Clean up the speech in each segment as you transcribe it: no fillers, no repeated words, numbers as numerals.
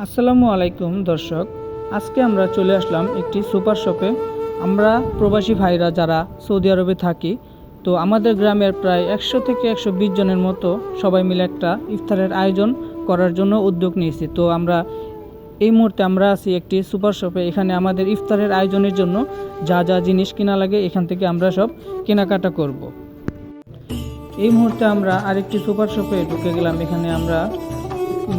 আসসালামু আলাইকুম দর্শক, আজকে আমরা চলে আসলাম একটি সুপার শপে। আমরা প্রবাসী ভাইরা যারা সৌদি আরবে থাকি, তো আমাদের গ্রামের প্রায় 100 থেকে 120 জনের মতো সবাই মিলে একটা ইফতারের আয়োজন করার জন্য উদ্যোগ নিয়েছি। তো আমরা এই মুহূর্তে আছি একটি সুপার শপে। এখানে আমাদের ইফতারের আয়োজনের জন্য যা যা জিনিস কেনা লাগে এখান থেকে আমরা সব কেনাকাটা করব। এই মুহূর্তে আমরা আরেকটি সুপার শপে ঢুকে গেলাম। এখানে আমরা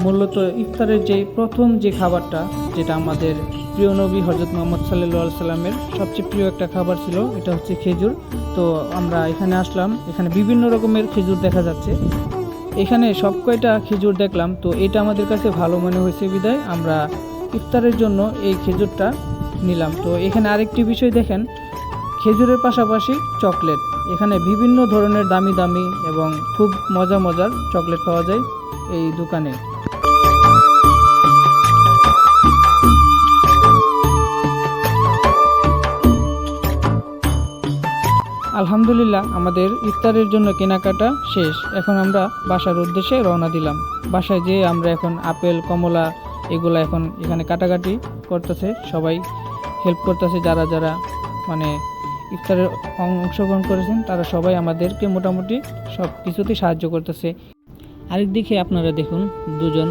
মূলত ইফতারের প্রথম যে খাবারটা, যেটা আমাদের প্রিয় নবী হযরত মুহাম্মদ সাল্লাল্লাহু আলাইহি সাল্লামের সবচেয়ে প্রিয় একটা খাবার ছিল, এটা হচ্ছে খেজুর। তো আমরা এখানে আসলাম, এখানে বিভিন্ন রকমের খেজুর দেখা যাচ্ছে। এখানে সব কয়টা খেজুর দেখলাম, তো এটা আমাদের কাছে ভালো মনে হয়েছে বিদায় আমরা ইফতারের জন্য এই খেজুরটা নিলাম। তো এখানে আরেকটি বিষয় দেখেন, খেজুরের পাশাপাশি চকলেট। এখানে বিভিন্ন ধরনের দামি দামি এবং খুব মজার চকলেট পাওয়া যায় এই দোকানে। আলহামদুলিল্লাহ, আমাদের ইফতারের জন্য কেনাকাটা শেষ। এখন আমরা বাসার উদ্দেশ্যে রওনা দিলাম। বাসায় যেয়ে আমরা এখন আপেল, কমলা এগুলো এখন এখানে কাটাকাটি করতেছে, সবাই হেল্প করতেছে। যারা যারা মানে ইফতারে অংশগ্রহণ করেছেন তারা সবাই আমাদেরকে মোটামুটি সব কিছুতেই সাহায্য করতেছে। আরেকদিকে আপনারা দেখুন, দুজন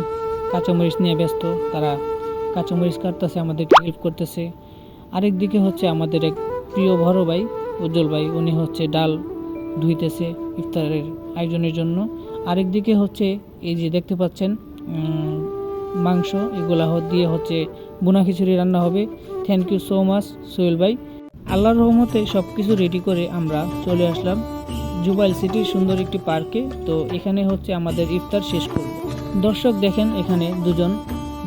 কাঁচামরিচ নিয়ে ব্যস্ত, তারা কাঁচামরিচ কাটতেছে, আমাদেরকে হেল্প করতেছে। আরেকদিকে হচ্ছে আমাদের এক প্রিয় বড় ভাই উজ্জ্বল ভাই, উনি হচ্ছে ডাল ধুইতেছে ইফতারের আয়োজনের জন্য। আরেকদিকে হচ্ছে এই যে দেখতে পাচ্ছেন মাংস, এগুলা দিয়ে হচ্ছে বুনা খিচুড়ি রান্না হবে। Thank you so much Sohel ভাই। আল্লাহর রহমতে সব কিছু রেডি করে আমরা চলে আসলাম জুবাইল সিটির সুন্দর একটি পার্কে। তো এখানে হচ্ছে আমাদের ইফতার শেষ করব। দর্শক দেখেন, এখানে দুজন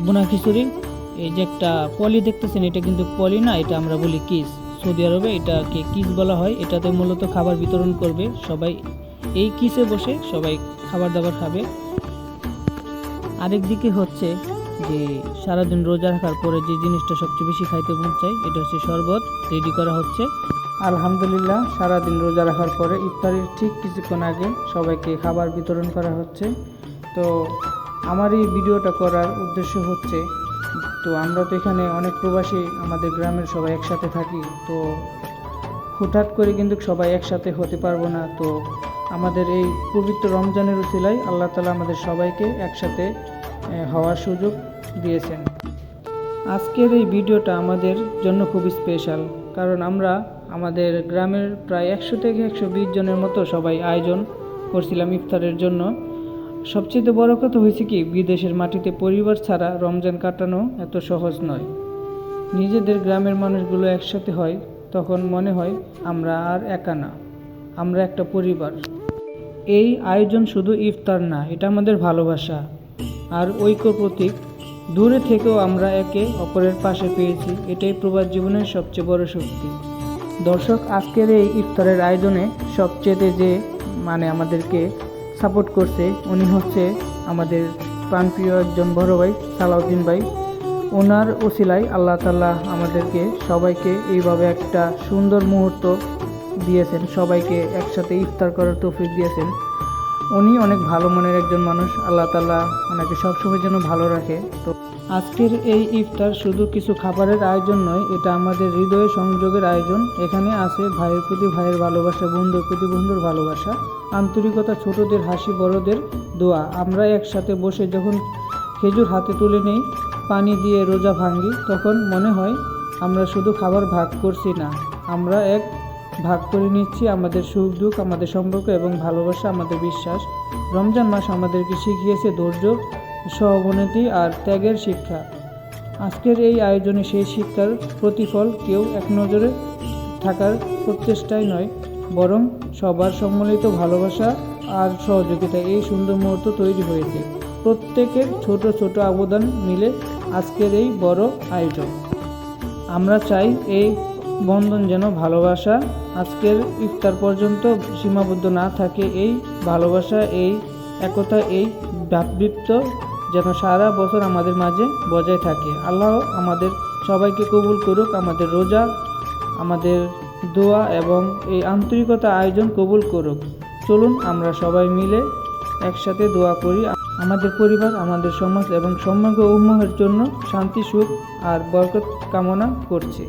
বুনা খিচুড়ি, এই যে একটা পলি দেখতেছেন, এটা কিন্তু পলি না, এটা আমরা বলি কিস। সৌদি আরবে এটাকে কিস বলা হয়। এটাতে মূলত খাবার বিতরণ করবে সবাই, এই কিসে বসে সবাই খাবার দাবার খাবে। আরেকদিকে হচ্ছে যে সারাদিন রোজা রাখার পরে যে জিনিসটা সবচেয়ে বেশি খাইতে মন চায়, এটা হচ্ছে শরবত রেডি করা হচ্ছে। আলহামদুলিল্লাহ, সারাদিন রোজা রাখার পরে ইফতারের ঠিক কিছুক্ষণ আগে সবাইকে খাবার বিতরণ করা হচ্ছে। তো আমার এই ভিডিওটা করার উদ্দেশ্য হচ্ছে, তো আমরা তো এখানে অনেক প্রবাসী, আমাদের গ্রামের সবাই একসাথে থাকি। তো হুটহাট করে কিন্তু সবাই একসাথে হতে পারবো না। তো আমাদের এই পবিত্র রমজানের উসিলায় আল্লাহ তাআলা আমাদের সবাইকে একসাথে হওয়ার সুযোগ দিয়েছেন। আজকের এই ভিডিওটা আমাদের জন্য খুব স্পেশাল, কারণ আমরা আমাদের গ্রামের প্রায় 100 থেকে 120 জনের মতো সবাই আয়োজন করছিলাম ইফতারের জন্য। সবচেয়ে বড় কথা হয়েছে কি, বিদেশের মাটিতে পরিবার ছাড়া রমজান কাটানো এত সহজ নয়। নিজেদের গ্রামের মানুষগুলো একসাথে হয়, তখন মনে হয় আমরা আর একা না, আমরা একটা পরিবার। এই আয়োজন শুধু ইফতার না, এটা আমাদের ভালোবাসা আর ঐক্য প্রতীক। দূরে থেকেও আমরা একে অপরের পাশে পেয়েছি, এটাই প্রবাস জীবনের সবচেয়ে বড় শক্তি। দর্শক, আজকের এই ইফতারের আয়োজনে সবচেয়ে যে আমাদেরকে সাপোর্ট করছে, উনি হচ্ছে আমাদের প্রাণপ্রিয় একজন বড় ভাই সালাউদ্দিন ভাই। ওনার ওসিলায় আল্লাহ তাআলা আমাদেরকে সবাইকে এইভাবে একটা সুন্দর মুহূর্ত দিয়েছেন, সবাইকে একসাথে ইফতার করার তৌফিক দিয়েছেন। উনি অনেক ভালো মনের একজন মানুষ, আল্লাহ তাআলা ওনাকে সবসময় যেন ভালো রাখে। তো আজকের এই ইফতার শুধু কিছু খাবারের আয়োজন নয়, এটা আমাদের হৃদয়ে সংযোগের আয়োজন। এখানে আছে ভাইয়ের প্রতি ভাইয়ের ভালোবাসা, বন্ধুর প্রতি বন্ধুর ভালোবাসা, আন্তরিকতা, ছোটদের হাসি, বড়দের দোয়া। আমরা একসাথে বসে যখন খেজুর হাতে তুলে নেই, পানি দিয়ে রোজা ভাঙি, তখন মনে হয় আমরা শুধু খাবার ভাগ করছি না, আমরা এক ভাগ করে নিচ্ছি আমাদের সুখ দুঃখ, আমাদের সম্পর্ক এবং ভালোবাসা, আমাদের বিশ্বাস। রমজান মাস আমাদেরকে শিখিয়েছে ধৈর্য, সহানুভূতি আর ত্যাগের শিক্ষা। আজকের এই আয়োজনে সেই শিক্ষার প্রতিফল কেউ এক নজরে থাকার প্রচেষ্টায় নয়, বরং সবার সম্মিলিত ভালোবাসা আর সহযোগিতা এই সুন্দর মুহূর্ত তৈরি হয়েছে। প্রত্যেকের ছোট ছোট অবদান মিলে আজকের এই বড় আয়োজন। আমরা চাই এই বন্ধন যেন ভালোবাসা আজকের ইফতার পর্যন্ত সীমাবদ্ধ না থাকে। এই ভালোবাসা, এই একতা, এই ভ্রাতৃত্ব যেন সারা বছর আমাদের মাঝে বজায় থাকে। আল্লাহ আমাদের সবাইকে কবুল করুক, আমাদের রোজা, আমাদের দোয়া এবং এই আন্তরিকতা আয়োজন কবুল করুক। চলুন আমরা সবাই মিলে একসাথে দোয়া করি। আমাদের পরিবার, আমাদের সমাজ এবং সমগ্র উম্মাহের জন্য শান্তি, সুখ আর বরকত কামনা করছি।